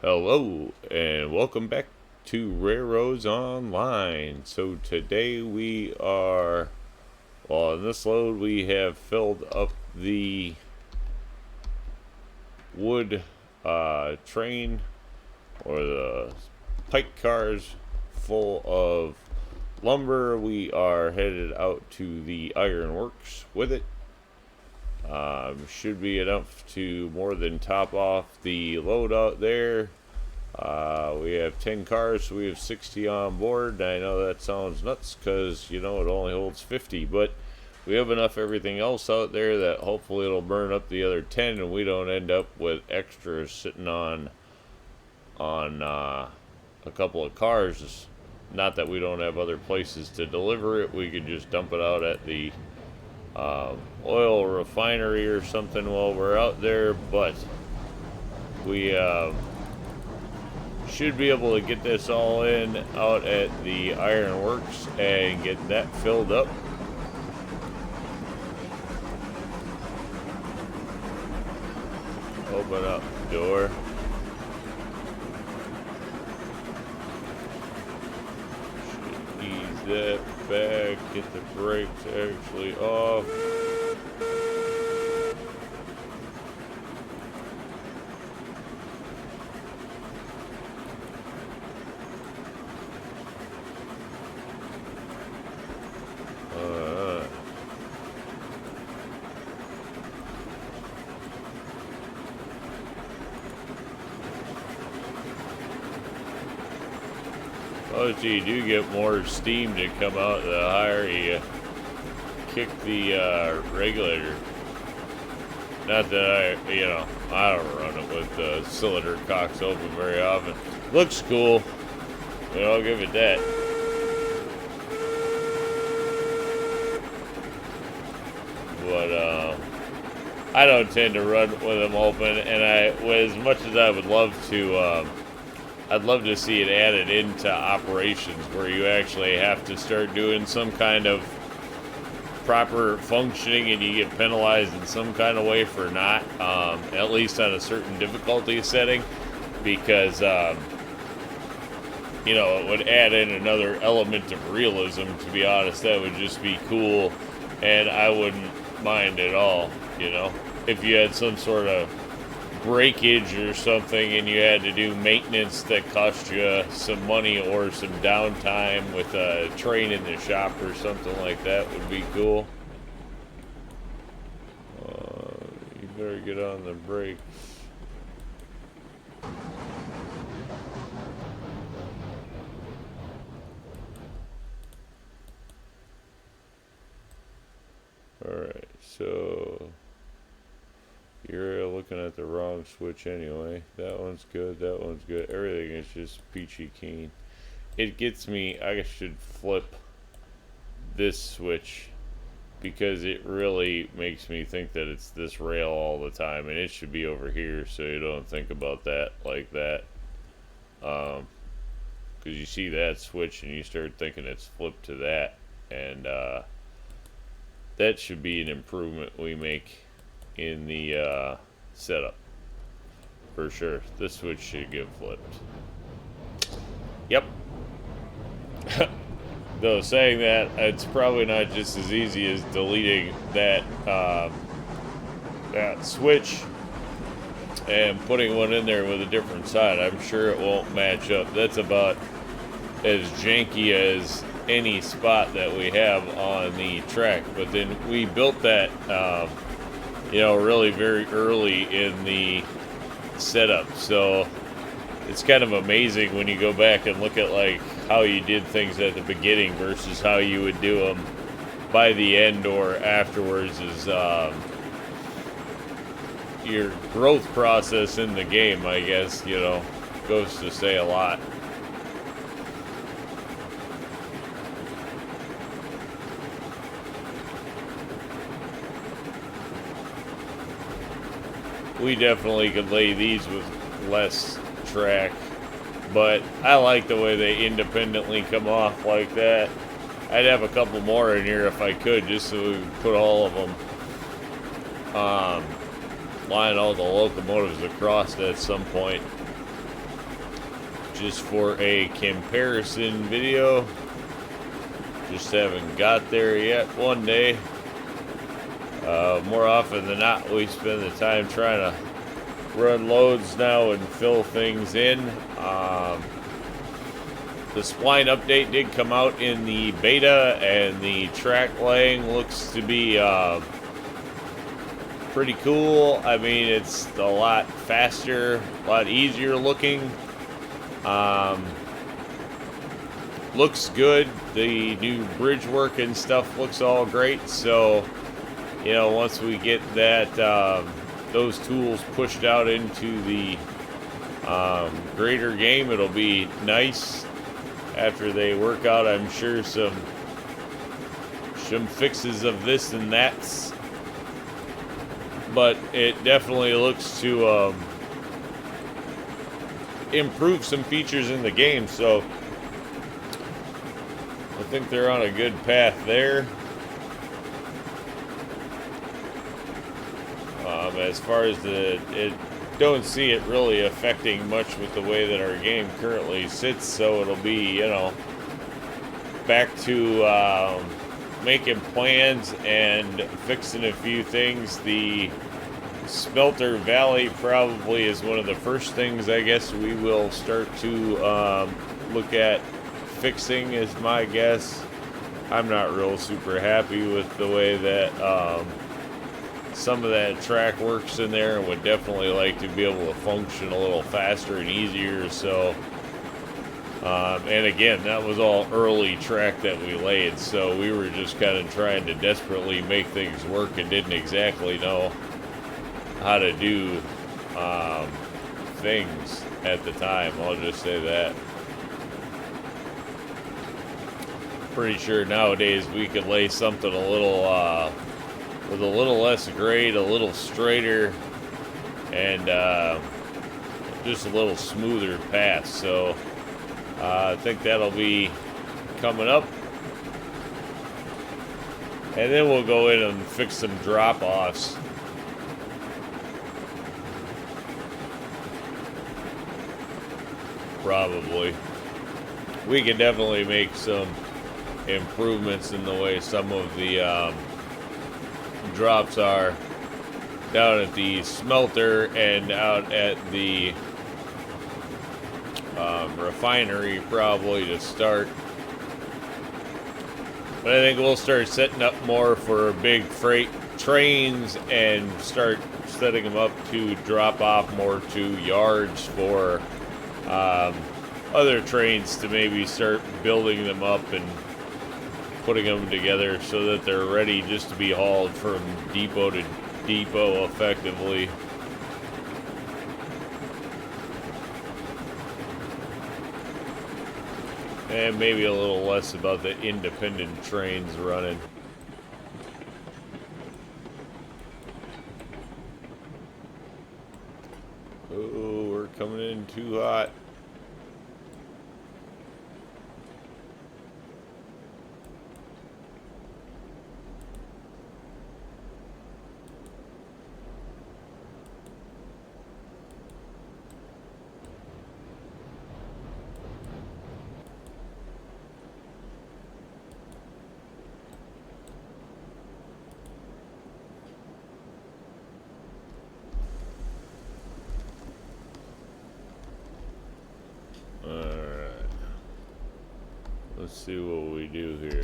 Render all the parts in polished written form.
Hello, and welcome back to RailRoads Online. So today in this load we have filled up the wood train or the pike cars full of lumber. We are headed out to the iron works with it. Should be enough to more than top off the load out there. We have 10 cars, so we have 60 on board. I know that sounds nuts because, it only holds 50, but we have enough everything else out there that hopefully it'll burn up the other 10 and we don't end up with extras sitting on a couple of cars. Not that we don't have other places to deliver it. We could just dump it out at the oil refinery or something while we're out there, but we should be able to get this all out at the iron works and get that filled up. Open up the door. Should ease that back, get the brakes actually off. Oh, so you do get more steam to come out the higher you kick the regulator. Not that I don't run it with the cylinder cocks open very often. Looks cool, but I'll give it that. But I don't tend to run with them open, and as much as I would love to, I'd love to see it added into operations where you actually have to start doing some kind of proper functioning and you get penalized in some kind of way for not, at least on a certain difficulty setting, because, it would add in another element of realism. To be honest, that would just be cool, and I wouldn't mind at all, if you had some sort of breakage or something and you had to do maintenance that cost you some money or some downtime with a train in the shop or something like that would be cool. You better get on the brakes. Alright, so you're looking at the wrong switch anyway. That one's good, that one's good. Everything is just peachy keen. It gets me, I should flip this switch because it really makes me think that it's this rail all the time, and it should be over here so you don't think about that like that. Because you see that switch and you start thinking it's flipped to that, and that should be an improvement we make in the setup for sure. This switch should get flipped. Yep. Though saying that, it's probably not just as easy as deleting that that switch and putting one in there with a different side. I'm sure it won't match up. That's about as janky as any spot that we have on the track. But then we built that really very early in the setup, so it's kind of amazing when you go back and look at like how you did things at the beginning versus how you would do them by the end or afterwards. Is your growth process in the game, I guess, goes to say a lot. We definitely could lay these with less track, but I like the way they independently come off like that. I'd have a couple more in here if I could, just so we could put all of them line all the locomotives across at some point. just for a comparison video. Just haven't got there yet. One day. More often than not, we spend the time trying to run loads now and fill things in. The spline update did come out in the beta, and the track laying looks to be pretty cool. I mean, it's a lot faster, a lot easier looking. Looks good. The new bridge work and stuff looks all great. So, you know, once we get that those tools pushed out into the greater game, it'll be nice. After they work out, I'm sure, some fixes of this and that. But it definitely looks to improve some features in the game. So I think they're on a good path there. As far as don't see it really affecting much with the way that our game currently sits, so it'll be, you know, back to making plans and fixing a few things. The Smelter Valley probably is one of the first things I guess we will start to look at fixing, is my guess. I'm not real super happy with the way that some of that track works in there, and would definitely like to be able to function a little faster and easier. So and again, that was all early track that we laid, so we were just kind of trying to desperately make things work and didn't exactly know how to do things at the time. I'll just say that. Pretty sure nowadays we could lay something a little with a little less grade, a little straighter, and just a little smoother path. So I think that'll be coming up, and then we'll go in and fix some drop-offs. Probably. We can definitely make some improvements in the way some of the drops are down at the smelter and out at the refinery, probably, to start. But I think we'll start setting up more for big freight trains and start setting them up to drop off more to yards for other trains to maybe start building them up and putting them together so that they're ready just to be hauled from depot to depot effectively. And maybe a little less about the independent trains running. Oh, we're coming in too hot. Let's see what we do here.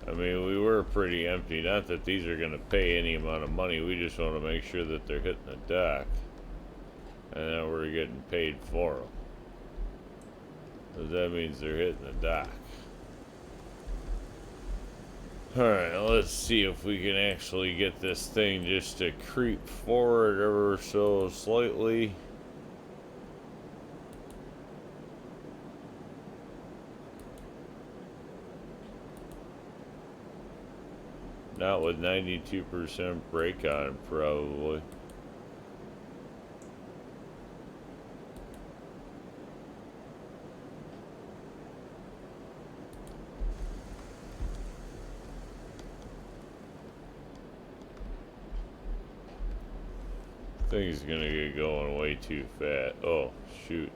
I mean, we were pretty empty. Not that these are going to pay any amount of money. We just want to make sure that they're hitting the dock. And then we're getting paid for them. Because that means they're hitting the dock. Alright, let's see if we can actually get this thing just to creep forward ever so slightly. Not with 92% brake on, probably. Thing's gonna get going way too fast. Oh, shoot.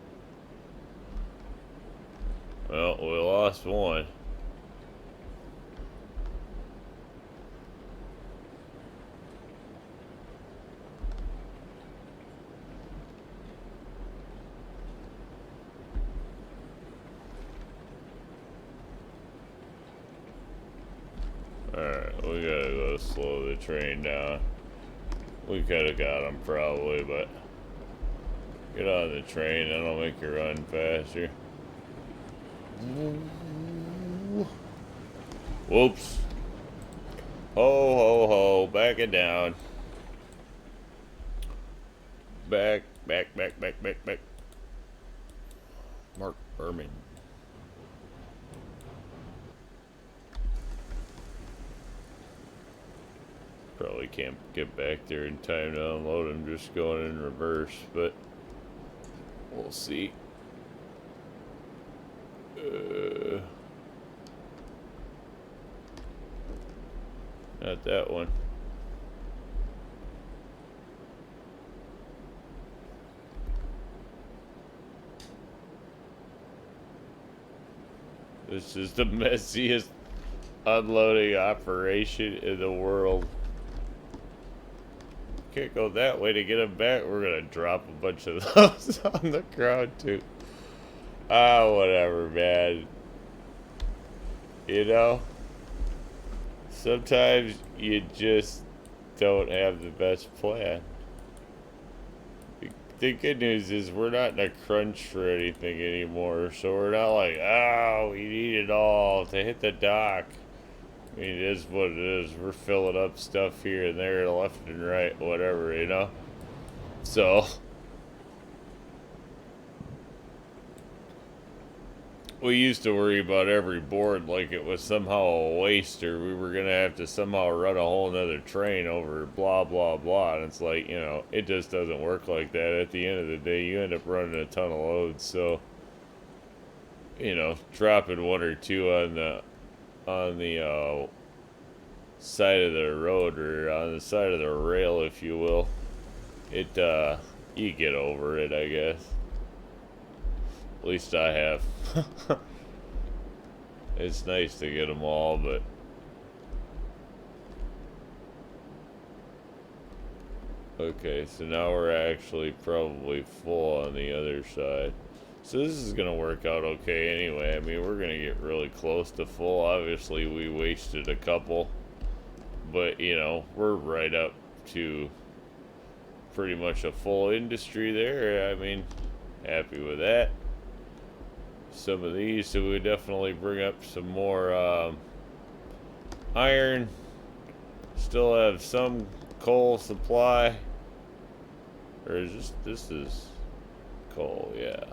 Well, we lost one. Alright, we gotta go slow the train down. We could have got him probably, but get on the train, that'll make you run faster. Whoops. Ho, ho, ho. Back it down. Back. Mark Berman. Probably can't get back there in time to unload him just going in reverse, but we'll see. Not that one. This is the messiest unloading operation in the world. Can't go that way to get them back. We're gonna drop a bunch of those on the ground too. Ah, whatever, man. You know, sometimes you just don't have the best plan. The good news is we're not in a crunch for anything anymore, so we're not like, oh, we need it all to hit the dock. I mean, it is what it is. We're filling up stuff here and there, left and right, whatever, you know? So, we used to worry about every board like it was somehow a waste or we were going to have to somehow run a whole nother train over blah, blah, blah. And it's like, you know, it just doesn't work like that. At the end of the day, you end up running a ton of loads. So, you know, dropping one or two on the side of the road or on the side of the rail, if you will, it you get over it, I guess. At least I have. It's nice to get them all, but okay, so now we're actually probably full on the other side. So this is going to work out okay anyway. I mean, we're going to get really close to full. Obviously, we wasted a couple. But, you know, we're right up to pretty much a full industry there. I mean, happy with that. Some of these, so we definitely bring up some more iron. Still have some coal supply. Or is this is coal, yeah.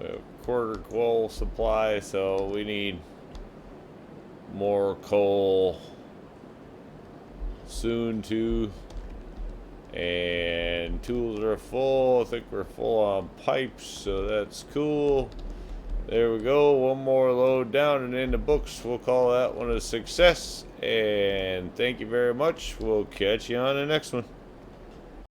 A quarter coal supply, so we need more coal soon too. And tools are full. I think we're full on pipes, so that's cool. There we go. One more load down and in the books. We'll call that one a success. And thank you very much. We'll catch you on the next one.